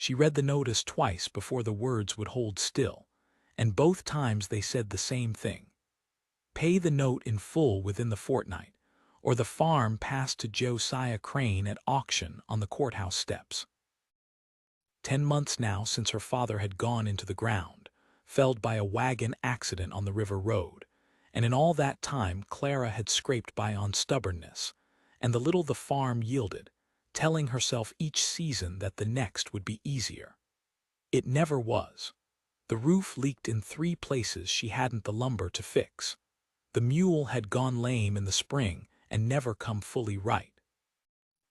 She read the notice twice before the words would hold still, and both times they said the same thing. Pay the note in full within the fortnight, or the farm passed to Josiah Crane at auction on the courthouse steps. 10 months now since her father had gone into the ground, felled by a wagon accident on the river road, and in all that time Clara had scraped by on stubbornness, and the little the farm yielded, telling herself each season that the next would be easier. It never was. The roof leaked in 3 places she hadn't the lumber to fix. The mule had gone lame in the spring and never come fully right.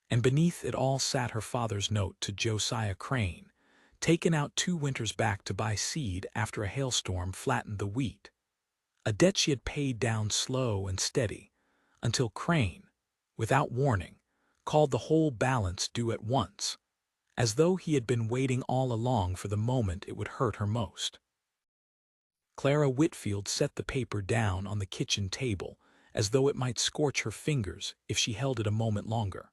And beneath it all sat her father's note to Josiah Crane, taken out 2 winters back to buy seed after a hailstorm flattened the wheat. A debt she had paid down slow and steady, until Crane, without warning, called the whole balance due at once, as though he had been waiting all along for the moment it would hurt her most. Clara Whitfield set the paper down on the kitchen table as though it might scorch her fingers if she held it a moment longer.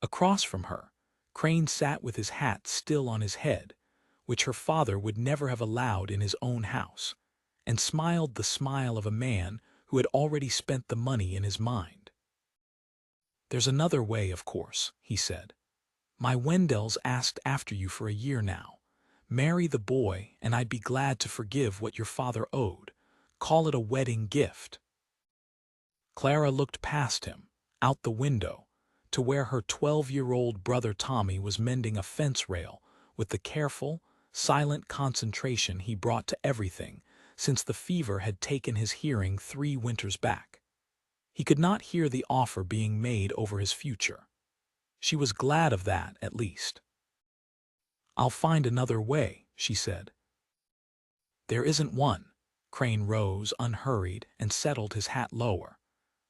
Across from her, Crane sat with his hat still on his head, which her father would never have allowed in his own house, and smiled the smile of a man who had already spent the money in his mind. "There's another way, of course," he said. "My Wendells asked after you for a year now. Marry the boy, and I'd be glad to forgive what your father owed. Call it a wedding gift." Clara looked past him, out the window, to where her 12-year-old brother Tommy was mending a fence rail with the careful, silent concentration he brought to everything since the fever had taken his hearing 3 winters back. He could not hear the offer being made over his future. She was glad of that, at least. "I'll find another way," she said. "There isn't one." Crane rose, unhurried, and settled his hat lower.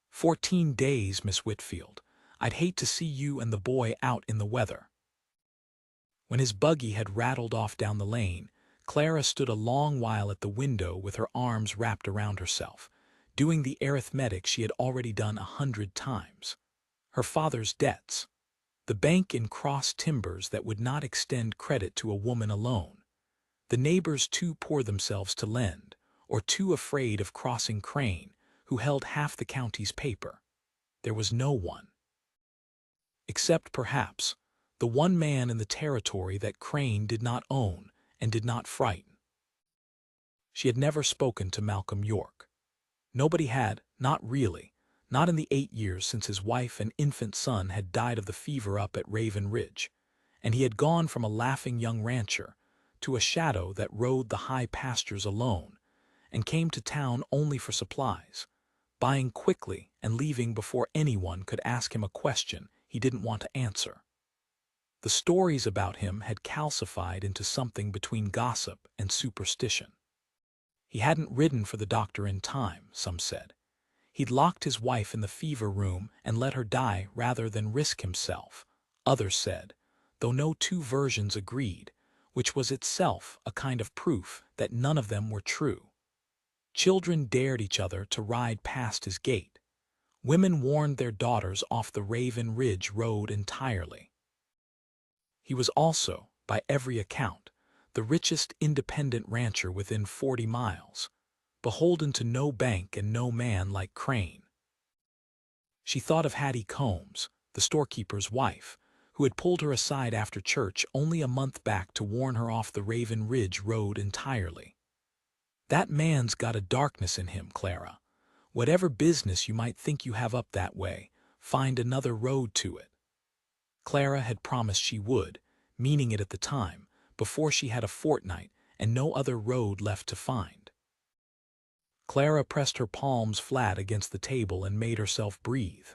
14 days, Miss Whitfield. I'd hate to see you and the boy out in the weather." When his buggy had rattled off down the lane, Clara stood a long while at the window with her arms wrapped around herself, doing the arithmetic she had already done 100 times. Her father's debts, the bank in cross timbers that would not extend credit to a woman alone, the neighbors too poor themselves to lend, or too afraid of crossing Crane, who held half the county's paper. There was no one. Except, perhaps, the one man in the territory that Crane did not own and did not frighten. She had never spoken to Malcolm York. Nobody had, not really, not in the 8 years since his wife and infant son had died of the fever up at Raven Ridge, and he had gone from a laughing young rancher to a shadow that rode the high pastures alone and came to town only for supplies, buying quickly and leaving before anyone could ask him a question he didn't want to answer. The stories about him had calcified into something between gossip and superstition. He hadn't ridden for the doctor in time, some said. He'd locked his wife in the fever room and let her die rather than risk himself, others said, though no 2 versions agreed, which was itself a kind of proof that none of them were true. Children dared each other to ride past his gate. Women warned their daughters off the Raven Ridge road entirely. He was also, by every account, the richest independent rancher within 40 miles, beholden to no bank and no man like Crane. She thought of Hattie Combs, the storekeeper's wife, who had pulled her aside after church only a month back to warn her off the Raven Ridge road entirely. "That man's got a darkness in him, Clara. Whatever business you might think you have up that way, find another road to it." Clara had promised she would, meaning it at the time, before she had a fortnight and no other road left to find. Clara pressed her palms flat against the table and made herself breathe.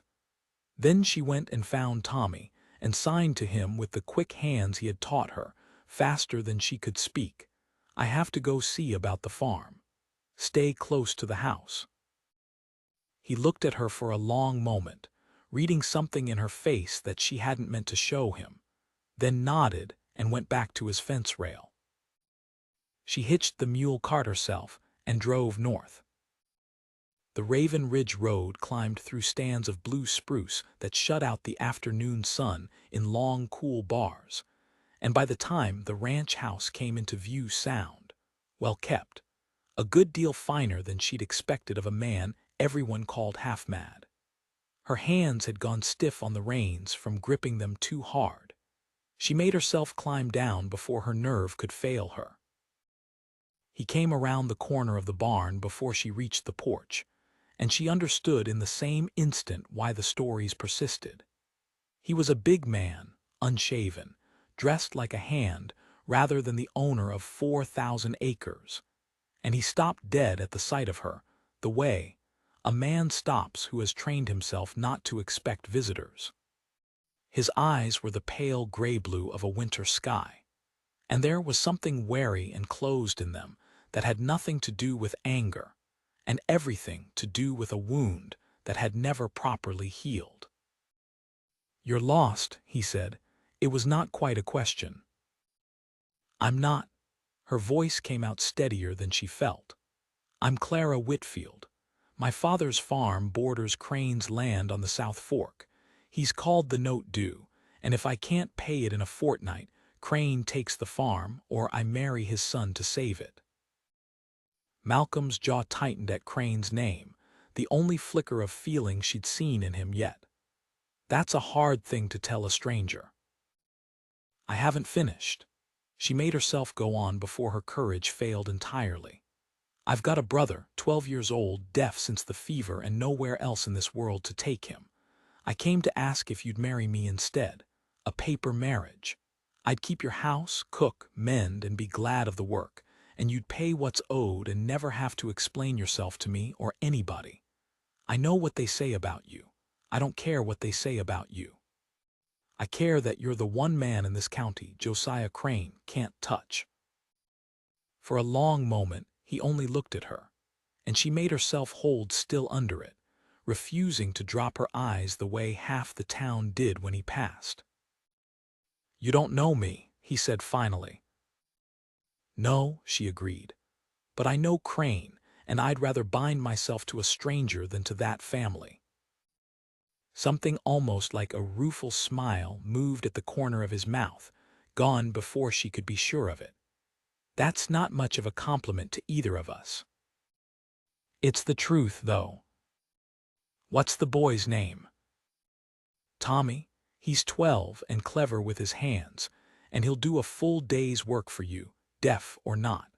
Then she went and found Tommy and signed to him with the quick hands he had taught her, faster than she could speak. "I have to go see about the farm. Stay close to the house." He looked at her for a long moment, reading something in her face that she hadn't meant to show him, then nodded and went back to his fence rail. She hitched the mule cart herself and drove north. The Raven Ridge road climbed through stands of blue spruce that shut out the afternoon sun in long, cool bars, and by the time the ranch house came into view sound, well kept, a good deal finer than she'd expected of a man everyone called half-mad. Her hands had gone stiff on the reins from gripping them too hard. She made herself climb down before her nerve could fail her. He came around the corner of the barn before she reached the porch, and she understood in the same instant why the stories persisted. He was a big man, unshaven, dressed like a hand rather than the owner of 4,000 acres, and he stopped dead at the sight of her, the way a man stops who has trained himself not to expect visitors. His eyes were the pale gray-blue of a winter sky, and there was something wary and closed in them that had nothing to do with anger, and everything to do with a wound that had never properly healed. "You're lost," he said. It was not quite a question. "I'm not." Her voice came out steadier than she felt. "I'm Clara Whitfield. My father's farm borders Crane's land on the South Fork. He's called the note due, and if I can't pay it in a fortnight, Crane takes the farm or I marry his son to save it." Malcolm's jaw tightened at Crane's name, the only flicker of feeling she'd seen in him yet. That's a hard thing to tell a stranger. "I haven't finished." She made herself go on before her courage failed entirely. "I've got a brother, 12 years old, deaf since the fever and nowhere else in this world to take him. I came to ask if you'd marry me instead. A paper marriage. I'd keep your house, cook, mend, and be glad of the work, and you'd pay what's owed and never have to explain yourself to me or anybody. I know what they say about you. I don't care what they say about you. I care that you're the one man in this county Josiah Crane can't touch." For a long moment, he only looked at her, and she made herself hold still under it, refusing to drop her eyes the way half the town did when he passed. "You don't know me," he said finally. "No," she agreed, "but I know Crane, and I'd rather bind myself to a stranger than to that family." Something almost like a rueful smile moved at the corner of his mouth, gone before she could be sure of it. "That's not much of a compliment to either of us." "It's the truth, though." "What's the boy's name?" "Tommy. He's 12 and clever with his hands, and he'll do a full day's work for you, deaf or not.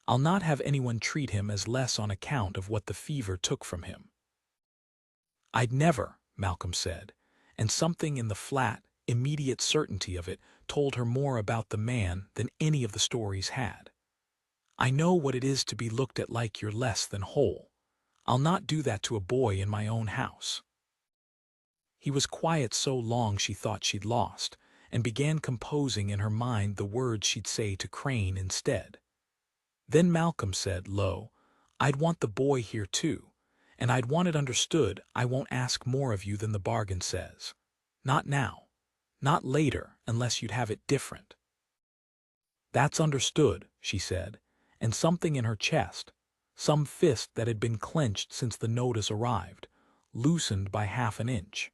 I'll not have anyone treat him as less on account of what the fever took from him." "I'd never," Malcolm said, and something in the flat, immediate certainty of it told her more about the man than any of the stories had. "I know what it is to be looked at like you're less than whole. I'll not do that to a boy in my own house." He was quiet so long she thought she'd lost, and began composing in her mind the words she'd say to Crane instead. Then Malcolm said low, "I'd want the boy here too, and I'd want it understood I won't ask more of you than the bargain says. Not now. Not later, unless you'd have it different." "That's understood," she said, and something in her chest, some fist that had been clenched since the notice arrived, loosened by half an inch.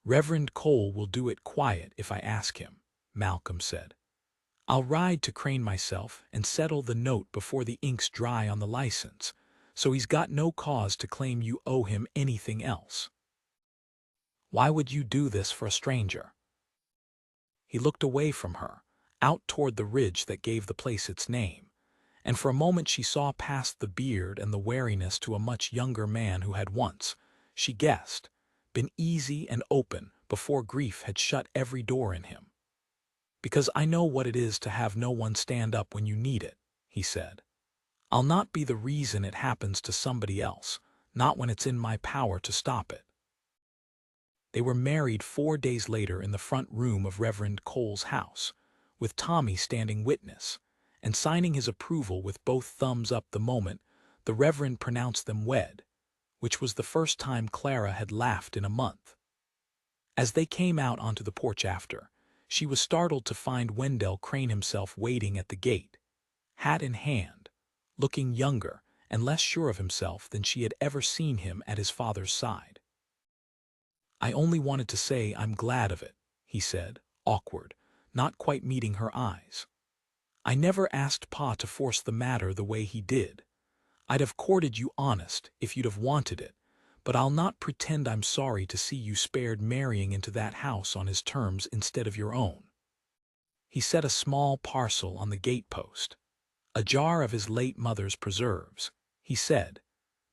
"Reverend Cole will do it quiet if I ask him," Malcolm said. "I'll ride to Crane myself and settle the note before the ink's dry on the license, so he's got no cause to claim you owe him anything else." "Why would you do this for a stranger?" He looked away from her, out toward the ridge that gave the place its name, and for a moment she saw past the beard and the wariness to a much younger man who had once, she guessed, been easy and open before grief had shut every door in him. "Because I know what it is to have no one stand up when you need it," he said. "I'll not be the reason it happens to somebody else, not when it's in my power to stop it." They were married 4 days later in the front room of Reverend Cole's house, with Tommy standing witness, and signing his approval with both thumbs up the moment the Reverend pronounced them wed, which was the first time Clara had laughed in a month. As they came out onto the porch after, she was startled to find Wendell Crane himself waiting at the gate, hat in hand, looking younger and less sure of himself than she had ever seen him at his father's side. "I only wanted to say I'm glad of it," he said, awkward, not quite meeting her eyes. "I never asked Pa to force the matter the way he did. I'd have courted you honest if you'd have wanted it, but I'll not pretend I'm sorry to see you spared marrying into that house on his terms instead of your own." He set a small parcel on the gate-post. "A jar of his late mother's preserves," he said,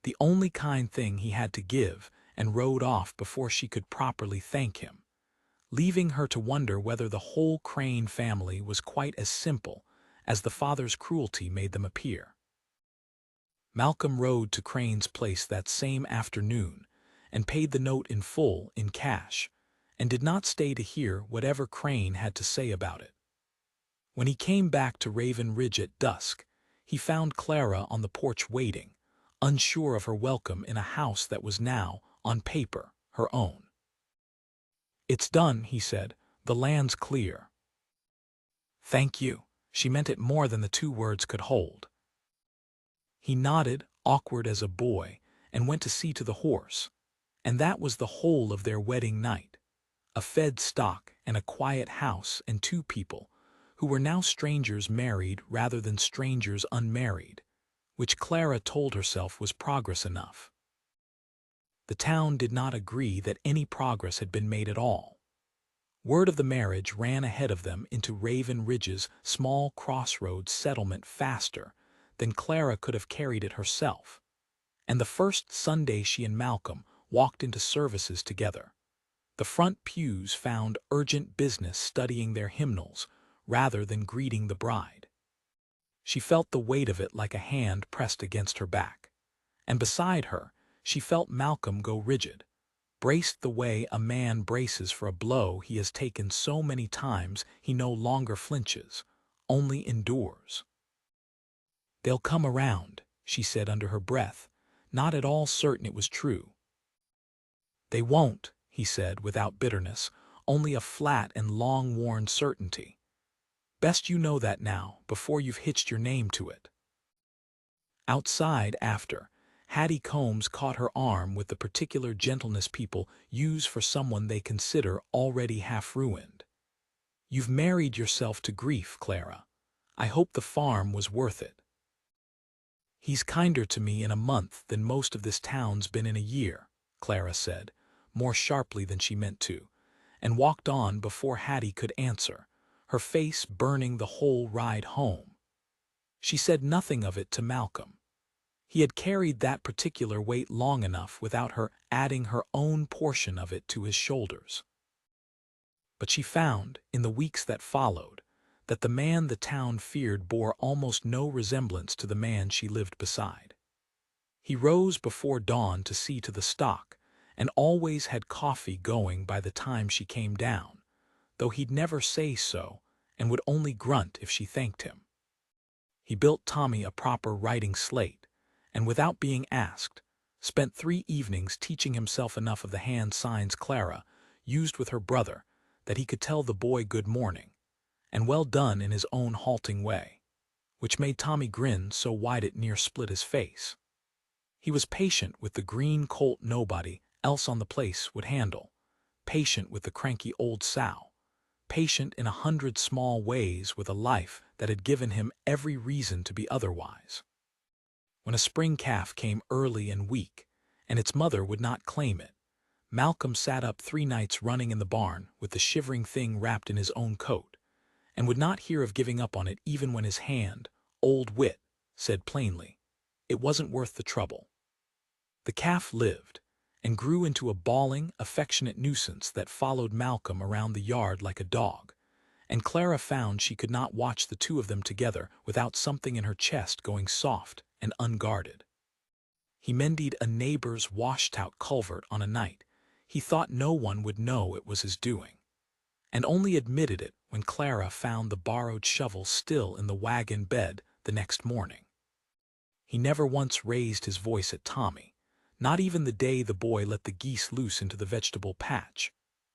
the only kind thing he had to give, and rode off before she could properly thank him, leaving her to wonder whether the whole Crane family was quite as simple as the father's cruelty made them appear. Malcolm rode to Crane's place that same afternoon and paid the note in full in cash, and did not stay to hear whatever Crane had to say about it. When he came back to Raven Ridge at dusk, he found Clara on the porch waiting, unsure of her welcome in a house that was now, on paper, her own. "It's done," he said. "The land's clear." "Thank you." She meant it more than the two words could hold. He nodded, awkward as a boy, and went to see to the horse. And that was the whole of their wedding night. A fed stock and a quiet house and two people, who were now strangers married rather than strangers unmarried, which Clara told herself was progress enough. The town did not agree that any progress had been made at all. Word of the marriage ran ahead of them into Raven Ridge's small crossroads settlement faster than Clara could have carried it herself, and the first Sunday she and Malcolm walked into services together, the front pews found urgent business studying their hymnals rather than greeting the bride. She felt the weight of it like a hand pressed against her back, and beside her she felt Malcolm go rigid, braced the way a man braces for a blow he has taken so many times he no longer flinches, only endures. "They'll come around," she said under her breath, not at all certain it was true. "They won't," he said without bitterness, only a flat and long-worn certainty. "Best you know that now, before you've hitched your name to it." Outside, after, Hattie Combs caught her arm with the particular gentleness people use for someone they consider already half-ruined. "You've married yourself to grief, Clara. I hope the farm was worth it." "He's kinder to me in a month than most of this town's been in a year," Clara said, more sharply than she meant to, and walked on before Hattie could answer, her face burning the whole ride home. She said nothing of it to Malcolm. He had carried that particular weight long enough without her adding her own portion of it to his shoulders. But she found, in the weeks that followed, that the man the town feared bore almost no resemblance to the man she lived beside. He rose before dawn to see to the stock, and always had coffee going by the time she came down, though he'd never say so and would only grunt if she thanked him. He built Tommy a proper writing slate, and without being asked, spent 3 evenings teaching himself enough of the hand signs Clara used with her brother that he could tell the boy good morning, and well done in his own halting way, which made Tommy grin so wide it near split his face. He was patient with the green colt nobody else on the place would handle, patient with the cranky old sow, patient in 100 small ways with a life that had given him every reason to be otherwise. When a spring calf came early and weak, and its mother would not claim it, Malcolm sat up 3 nights running in the barn with the shivering thing wrapped in his own coat, and would not hear of giving up on it even when his hand, old Wit, said plainly, it wasn't worth the trouble. The calf lived, and grew into a bawling, affectionate nuisance that followed Malcolm around the yard like a dog, and Clara found she could not watch the two of them together without something in her chest going soft and unguarded. He mended a neighbor's washed-out culvert on a night he thought no one would know it was his doing, and only admitted it when Clara found the borrowed shovel still in the wagon bed the next morning. He never once raised his voice at Tommy, not even the day the boy let the geese loose into the vegetable patch,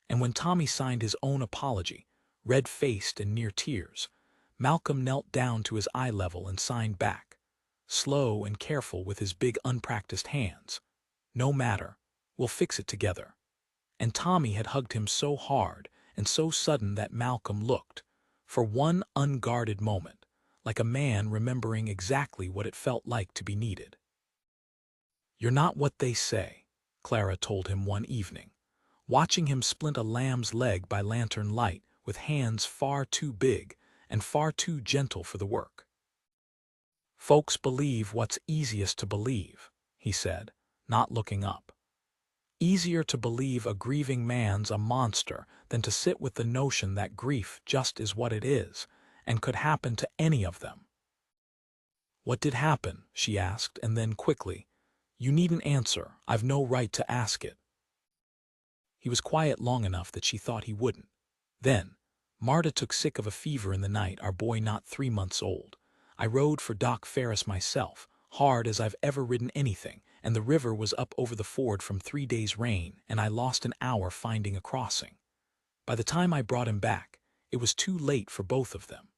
and when Tommy signed his own apology, red-faced and near tears, Malcolm knelt down to his eye level and signed back, slow and careful with his big unpracticed hands, "No matter, we'll fix it together." And Tommy had hugged him so hard and so sudden that Malcolm looked, for one unguarded moment, like a man remembering exactly what it felt like to be needed. "You're not what they say," Clara told him one evening, watching him splint a lamb's leg by lantern light with hands far too big and far too gentle for the work. "Folks believe what's easiest to believe," he said, not looking up. "Easier to believe a grieving man's a monster than to sit with the notion that grief just is what it is, and could happen to any of them." "What did happen?" she asked, and then quickly, "You needn't answer, I've no right to ask it." He was quiet long enough that she thought he wouldn't. Then, "Marta took sick of a fever in the night, our boy not 3 months old. I rode for Doc Ferris myself, hard as I've ever ridden anything, and the river was up over the ford from 3 days' rain, and I lost an hour finding a crossing. By the time I brought him back, it was too late for both of them.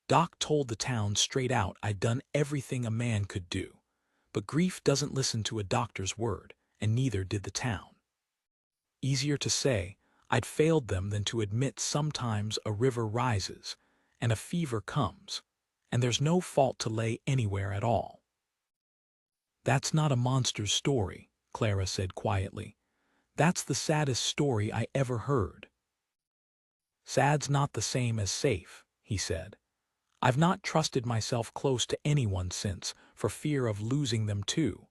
Doc told the town straight out I'd done everything a man could do. But grief doesn't listen to a doctor's word, and neither did the town. Easier to say I'd failed them than to admit sometimes a river rises, and a fever comes, and there's no fault to lay anywhere at all." "That's not a monster's story," Clara said quietly. "That's the saddest story I ever heard." "Sad's not the same as safe," he said. "I've not trusted myself close to anyone since, for fear of losing them too.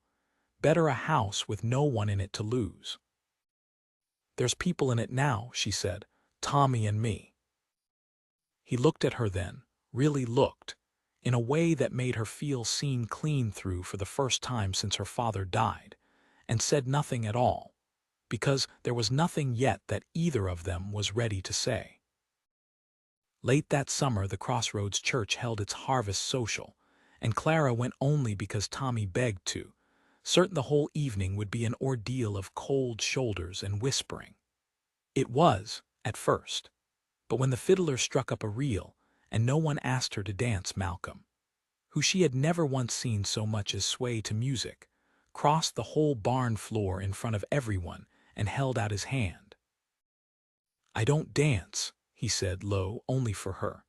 Better a house with no one in it to lose." "There's people in it now," she said, "Tommy and me." He looked at her then, really looked, in a way that made her feel seen clean through for the first time since her father died, and said nothing at all, because there was nothing yet that either of them was ready to say. Late that summer, the Crossroads Church held its harvest social, and Clara went only because Tommy begged to, certain the whole evening would be an ordeal of cold shoulders and whispering. It was, at first. But when the fiddler struck up a reel, and no one asked her to dance, Malcolm, who she had never once seen so much as sway to music, crossed the whole barn floor in front of everyone and held out his hand. "I don't dance," he said low, only for her.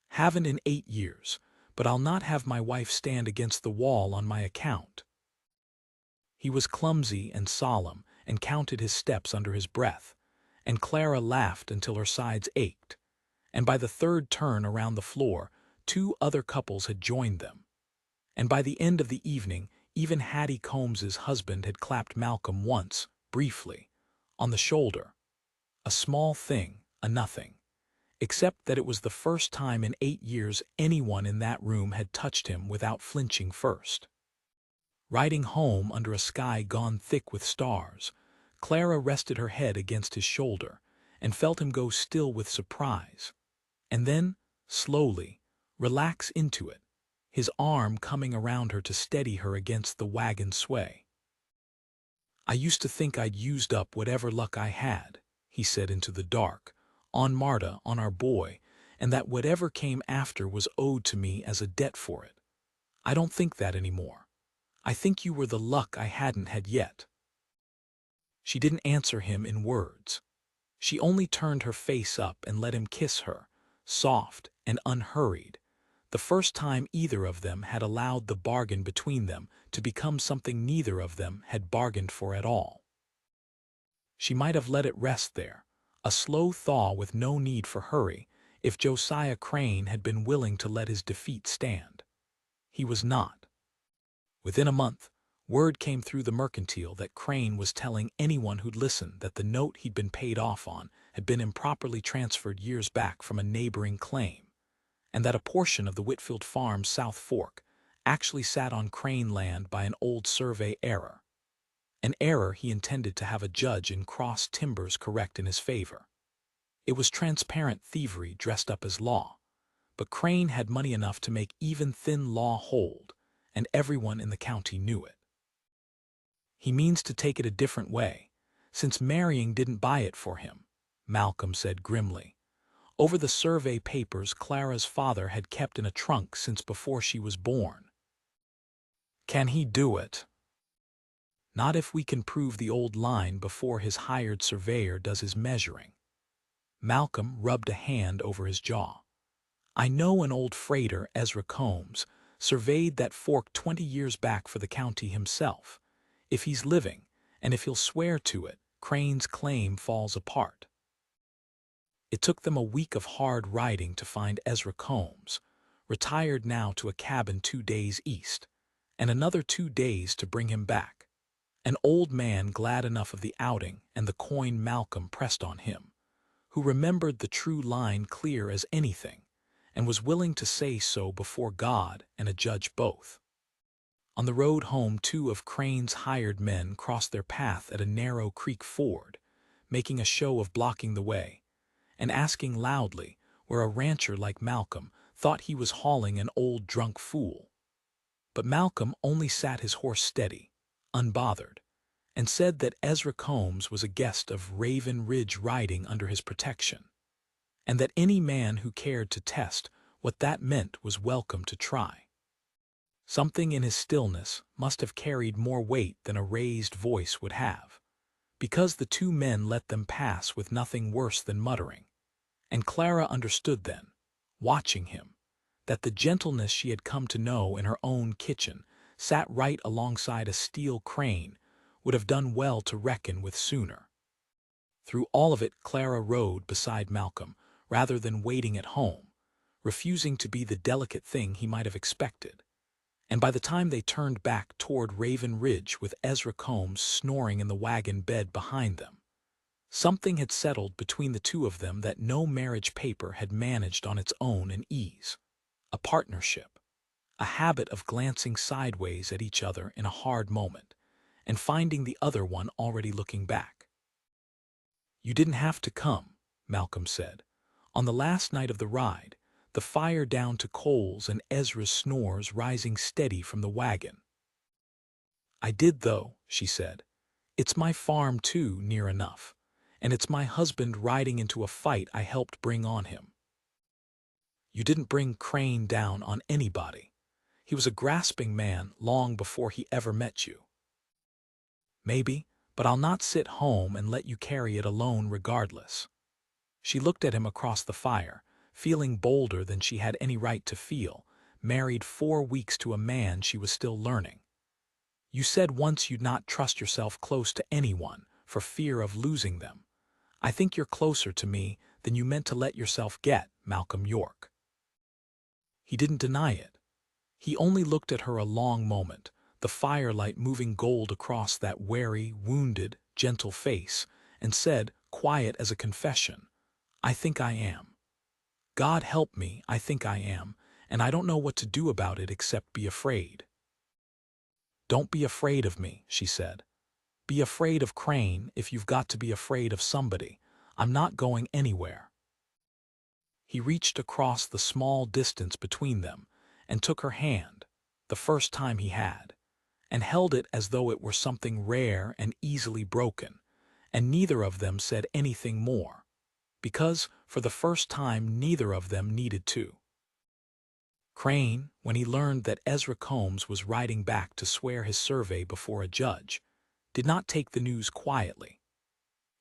"Haven't in 8 years, but I'll not have my wife stand against the wall on my account." He was clumsy and solemn and counted his steps under his breath, and Clara laughed until her sides ached, and by the third turn around the floor, 2 other couples had joined them. And by the end of the evening, even Hattie Combs's husband had clapped Malcolm once, briefly, on the shoulder. A small thing, a nothing, except that it was the first time in 8 years anyone in that room had touched him without flinching first. Riding home under a sky gone thick with stars, Clara rested her head against his shoulder and felt him go still with surprise, and then, slowly, relax into it, his arm coming around her to steady her against the wagon sway. "I used to think I'd used up whatever luck I had," he said into the dark, "on Marta, on our boy, and that whatever came after was owed to me as a debt for it. I don't think that anymore. I think you were the luck I hadn't had yet." She didn't answer him in words. She only turned her face up and let him kiss her, soft and unhurried, the first time either of them had allowed the bargain between them to become something neither of them had bargained for at all. She might have let it rest there, a slow thaw with no need for hurry, if Josiah Crane had been willing to let his defeat stand. He was not. Within a month, word came through the mercantile that Crane was telling anyone who'd listen that the note he'd been paid off on had been improperly transferred years back from a neighboring claim, and that a portion of the Whitfield Farm's South Fork actually sat on Crane land by an old survey error. An error he intended to have a judge in Cross Timbers correct in his favor. It was transparent thievery dressed up as law, but Crane had money enough to make even thin law hold, and everyone in the county knew it. "He means to take it a different way, since marrying didn't buy it for him," Malcolm said grimly. Over the survey papers Clara's father had kept in a trunk since before she was born. "Can he do it?" "Not if we can prove the old line before his hired surveyor does his measuring." Malcolm rubbed a hand over his jaw. I know an old freighter, Ezra Combs, surveyed that fork 20 years back for the county himself. If he's living, and if he'll swear to it, Crane's claim falls apart. It took them a week of hard riding to find Ezra Combs, retired now to a cabin 2 days east, and another 2 days to bring him back. An old man glad enough of the outing and the coin Malcolm pressed on him, who remembered the true line clear as anything, and was willing to say so before God and a judge both. On the road home, 2 of Crane's hired men crossed their path at a narrow creek ford, making a show of blocking the way, and asking loudly where a rancher like Malcolm thought he was hauling an old drunk fool. But Malcolm only sat his horse steady, unbothered, and said that Ezra Combs was a guest of Raven Ridge riding under his protection, and that any man who cared to test what that meant was welcome to try. Something in his stillness must have carried more weight than a raised voice would have, because the 2 men let them pass with nothing worse than muttering, and Clara understood then, watching him, that the gentleness she had come to know in her own kitchen, sat right alongside a steel Crane, would have done well to reckon with sooner. Through all of it Clara rode beside Malcolm, rather than waiting at home, refusing to be the delicate thing he might have expected. And by the time they turned back toward Raven Ridge with Ezra Combs snoring in the wagon bed behind them, something had settled between the 2 of them that no marriage paper had managed on its own in ease. A partnership, a habit of glancing sideways at each other in a hard moment, and finding the other one already looking back. "You didn't have to come," Malcolm said. On the last night of the ride, the fire down to coals and Ezra's snores rising steady from the wagon. "I did, though," she said. "It's my farm, too, near enough, and it's my husband riding into a fight I helped bring on him." "You didn't bring Crane down on anybody. He was a grasping man long before he ever met you." "Maybe, but I'll not sit home and let you carry it alone regardless." She looked at him across the fire, feeling bolder than she had any right to feel, married 4 weeks to a man she was still learning. "You said once you'd not trust yourself close to anyone for fear of losing them. I think you're closer to me than you meant to let yourself get, Malcolm York." He didn't deny it. He only looked at her a long moment, the firelight moving gold across that wary, wounded, gentle face, and said, quiet as a confession, "I think I am. God help me, I think I am, and I don't know what to do about it except be afraid." "Don't be afraid of me," she said. "Be afraid of Crane if you've got to be afraid of somebody. I'm not going anywhere." He reached across the small distance between them and took her hand, the first time he had, and held it as though it were something rare and easily broken, and neither of them said anything more, because, for the first time, neither of them needed to. Crane, when he learned that Ezra Combs was riding back to swear his survey before a judge, did not take the news quietly.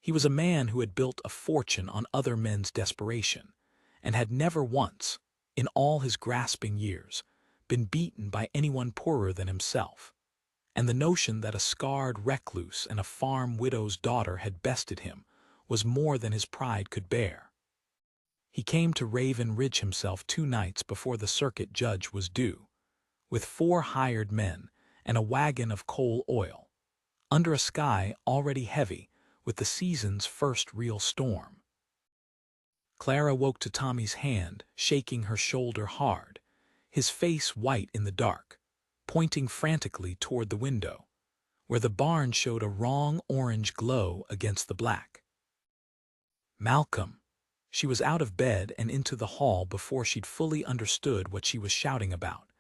He was a man who had built a fortune on other men's desperation, and had never once, in all his grasping years, been beaten by anyone poorer than himself, and the notion that a scarred recluse and a farm widow's daughter had bested him was more than his pride could bear. He came to Raven Ridge himself 2 nights before the circuit judge was due, with 4 hired men and a wagon of coal oil, under a sky already heavy with the season's first real storm. Clara woke to Tommy's hand shaking her shoulder hard, his face white in the dark, pointing frantically toward the window, where the barn showed a wrong orange glow against the black. "Malcolm!" She was out of bed and into the hall before she'd fully understood what she was shouting about,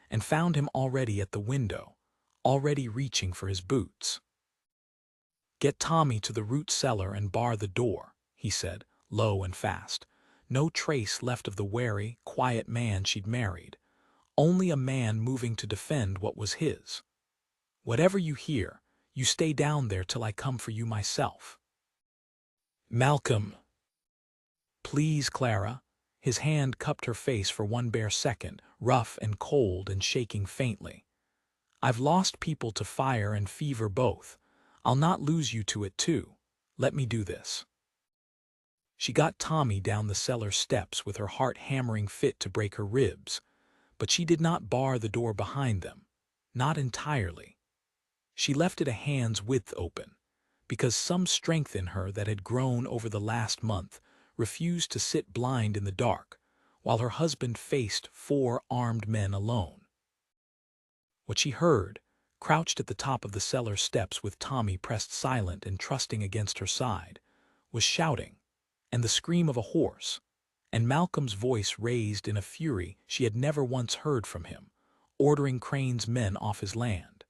and found him already at the window, already reaching for his boots. "Get Tommy to the root cellar and bar the door," he said, low and fast. No trace left of the wary, quiet man she'd married, only a man moving to defend what was his. "Whatever you hear, you stay down there till I come for you myself." "Malcolm!" "Please, Clara." His hand cupped her face for one bare second, rough and cold and shaking faintly. "I've lost people to fire and fever both. I'll not lose you to it too. Let me do this." She got Tommy down the cellar steps with her heart hammering fit to break her ribs, but she did not bar the door behind them, not entirely. She left it a hand's width open, because some strength in her that had grown over the last month refused to sit blind in the dark, while her husband faced 4 armed men alone. What she heard, crouched at the top of the cellar steps with Tommy pressed silent and trusting against her side, was shouting, and the scream of a horse, and Malcolm's voice raised in a fury she had never once heard from him, ordering Crane's men off his land.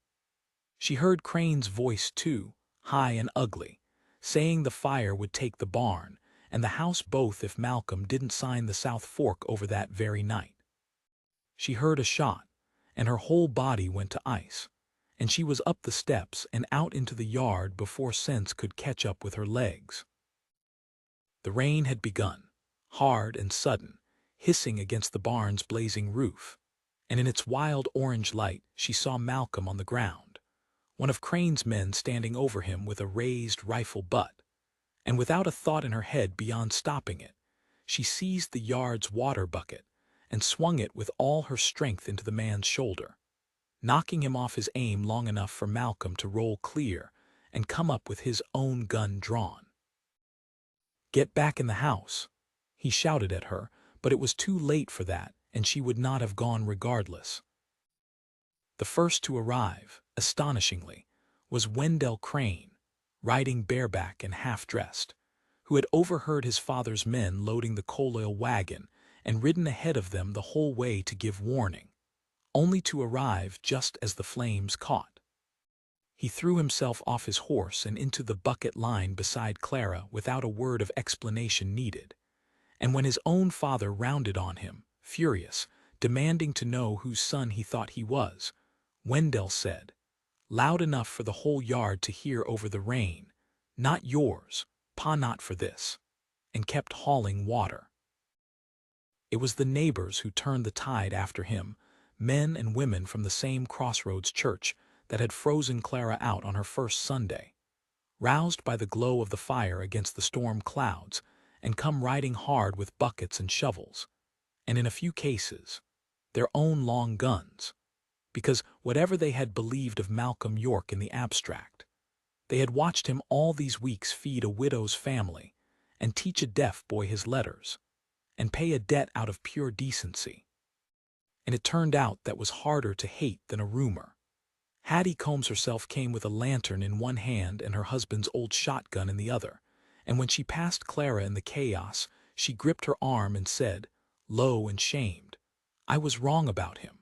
She heard Crane's voice too, high and ugly, saying the fire would take the barn and the house both if Malcolm didn't sign the South Fork over that very night. She heard a shot, and her whole body went to ice, and she was up the steps and out into the yard before sense could catch up with her legs. The rain had begun, hard and sudden, hissing against the barn's blazing roof, and in its wild orange light she saw Malcolm on the ground, one of Crane's men standing over him with a raised rifle butt, and without a thought in her head beyond stopping it, she seized the yard's water bucket and swung it with all her strength into the man's shoulder, knocking him off his aim long enough for Malcolm to roll clear and come up with his own gun drawn. "Get back in the house," he shouted at her, but it was too late for that, and she would not have gone regardless. The first to arrive, astonishingly, was Wendell Crane, riding bareback and half-dressed, who had overheard his father's men loading the coal oil wagon and ridden ahead of them the whole way to give warning, only to arrive just as the flames caught. He threw himself off his horse and into the bucket line beside Clara without a word of explanation needed, and when his own father rounded on him, furious, demanding to know whose son he thought he was, Wendell said, loud enough for the whole yard to hear over the rain, "Not yours, Pa, not for this," and kept hauling water. It was the neighbors who turned the tide after him, men and women from the same Crossroads church that had frozen Clara out on her first Sunday, roused by the glow of the fire against the storm clouds, and come riding hard with buckets and shovels, and in a few cases, their own long guns, because whatever they had believed of Malcolm York in the abstract, they had watched him all these weeks feed a widow's family and teach a deaf boy his letters, and pay a debt out of pure decency. And it turned out that was harder to hate than a rumor. Hattie Combs herself came with a lantern in one hand and her husband's old shotgun in the other, and when she passed Clara in the chaos, she gripped her arm and said, low and shamed, "I was wrong about him.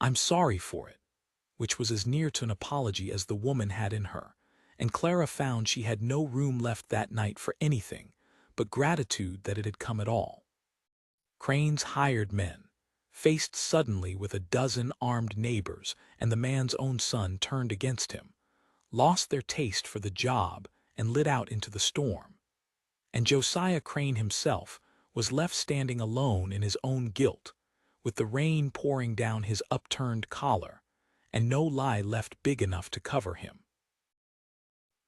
I'm sorry for it," which was as near to an apology as the woman had in her, and Clara found she had no room left that night for anything but gratitude that it had come at all. Crane's hired men, faced suddenly with a dozen armed neighbors and the man's own son turned against him, lost their taste for the job and lit out into the storm. And Josiah Crane himself was left standing alone in his own guilt, with the rain pouring down his upturned collar, and no lie left big enough to cover him.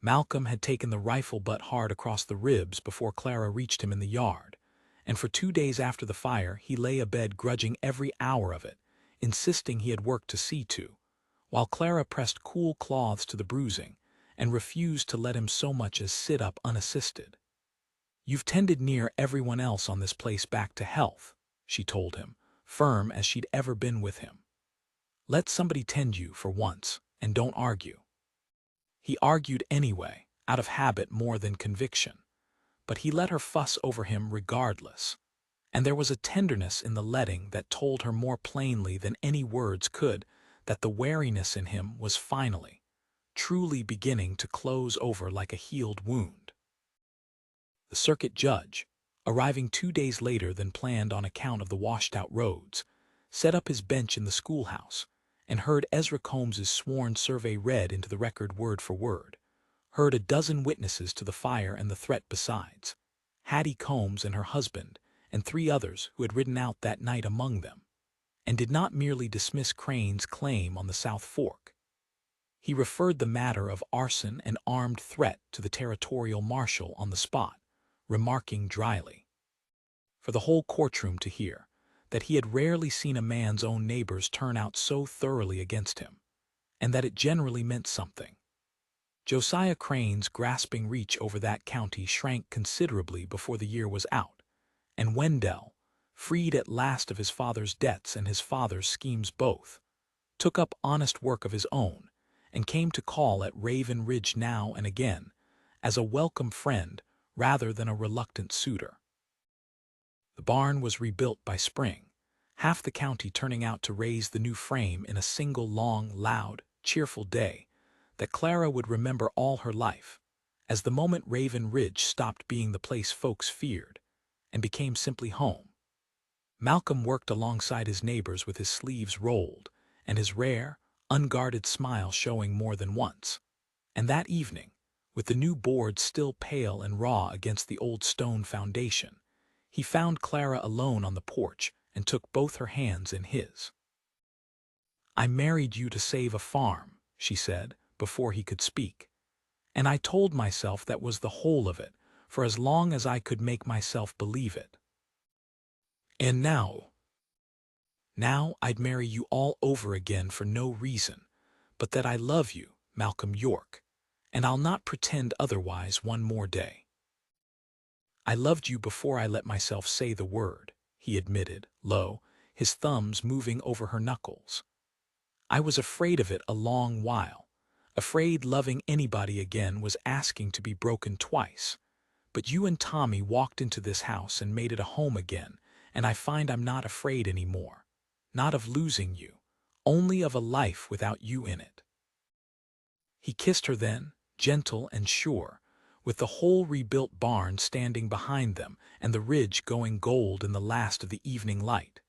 Malcolm had taken the rifle butt hard across the ribs before Clara reached him in the yard, and for 2 days after the fire he lay abed grudging every hour of it, insisting he had work to see to, while Clara pressed cool cloths to the bruising and refused to let him so much as sit up unassisted. "You've tended near everyone else on this place back to health," she told him, firm as she'd ever been with him. "Let somebody tend you for once, and don't argue." He argued anyway, out of habit more than conviction, but he let her fuss over him regardless, and there was a tenderness in the letting that told her more plainly than any words could that the wariness in him was finally, truly beginning to close over like a healed wound. The circuit judge, arriving 2 days later than planned on account of the washed-out roads, set up his bench in the schoolhouse and heard Ezra Combs's sworn survey read into the record word for word, heard a dozen witnesses to the fire and the threat besides, Hattie Combs and her husband, and 3 others who had ridden out that night among them, and did not merely dismiss Crane's claim on the South Fork. He referred the matter of arson and armed threat to the territorial marshal on the spot, remarking dryly, for the whole courtroom to hear, that he had rarely seen a man's own neighbors turn out so thoroughly against him, and that it generally meant something. Josiah Crane's grasping reach over that county shrank considerably before the year was out, and Wendell, freed at last of his father's debts and his father's schemes both, took up honest work of his own, and came to call at Raven Ridge now and again, as a welcome friend rather than a reluctant suitor. The barn was rebuilt by spring, half the county turning out to raise the new frame in a single long, loud, cheerful day that Clara would remember all her life, as the moment Raven Ridge stopped being the place folks feared and became simply home. Malcolm worked alongside his neighbors with his sleeves rolled and his rare, unguarded smile showing more than once. And that evening, with the new boards still pale and raw against the old stone foundation, he found Clara alone on the porch and took both her hands in his. "I married you to save a farm," she said, before he could speak. "And I told myself that was the whole of it, for as long as I could make myself believe it. And now I'd marry you all over again for no reason, but that I love you, Malcolm York, and I'll not pretend otherwise one more day." "I loved you before I let myself say the word," he admitted, low, his thumbs moving over her knuckles. "I was afraid of it a long while, afraid loving anybody again was asking to be broken twice. But you and Tommy walked into this house and made it a home again, and I find I'm not afraid anymore. Not of losing you, only of a life without you in it." He kissed her then, gentle and sure, with the whole rebuilt barn standing behind them and the ridge going gold in the last of the evening light.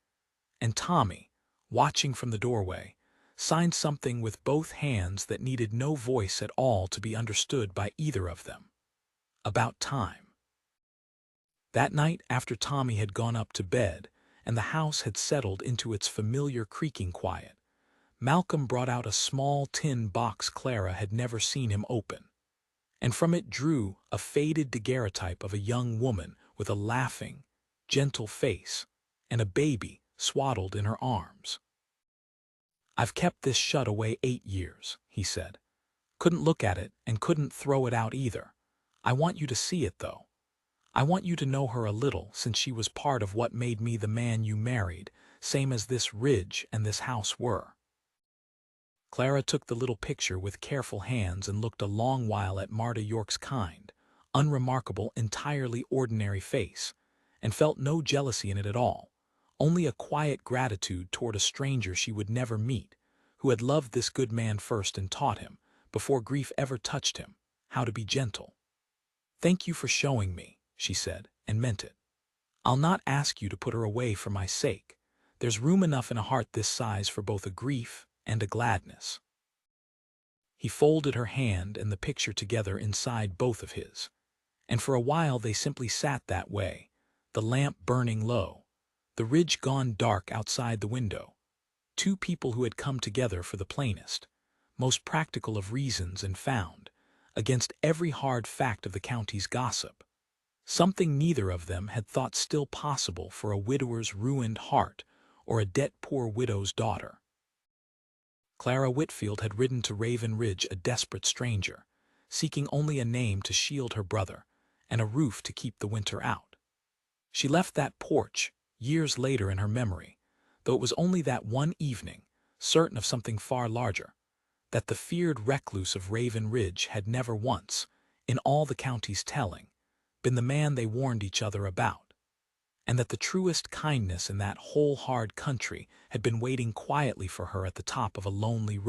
And Tommy, watching from the doorway, signed something with both hands that needed no voice at all to be understood by either of them. About time. That night, after Tommy had gone up to bed and the house had settled into its familiar creaking quiet, Malcolm brought out a small tin box Clara had never seen him open, and from it drew a faded daguerreotype of a young woman with a laughing, gentle face and a baby swaddled in her arms. "I've kept this shut away 8 years," he said. "Couldn't look at it and couldn't throw it out either. I want you to see it, though. I want you to know her a little, since she was part of what made me the man you married, same as this ridge and this house were." Clara took the little picture with careful hands and looked a long while at Marta York's kind, unremarkable, entirely ordinary face, and felt no jealousy in it at all, only a quiet gratitude toward a stranger she would never meet, who had loved this good man first and taught him, before grief ever touched him, how to be gentle. "Thank you for showing me," she said, and meant it. "I'll not ask you to put her away for my sake. There's room enough in a heart this size for both a grief and a gladness." He folded her hand and the picture together inside both of his, and for a while they simply sat that way, the lamp burning low, the ridge gone dark outside the window, two people who had come together for the plainest, most practical of reasons and found, against every hard fact of the county's gossip, something neither of them had thought still possible for a widower's ruined heart or a debt-poor widow's daughter. Clara Whitfield had ridden to Raven Ridge a desperate stranger, seeking only a name to shield her brother and a roof to keep the winter out. She left that porch, years later in her memory, though it was only that one evening, certain of something far larger, that the feared recluse of Raven Ridge had never once, in all the county's telling, been the man they warned each other about, and that the truest kindness in that whole hard country had been waiting quietly for her at the top of a lonely road.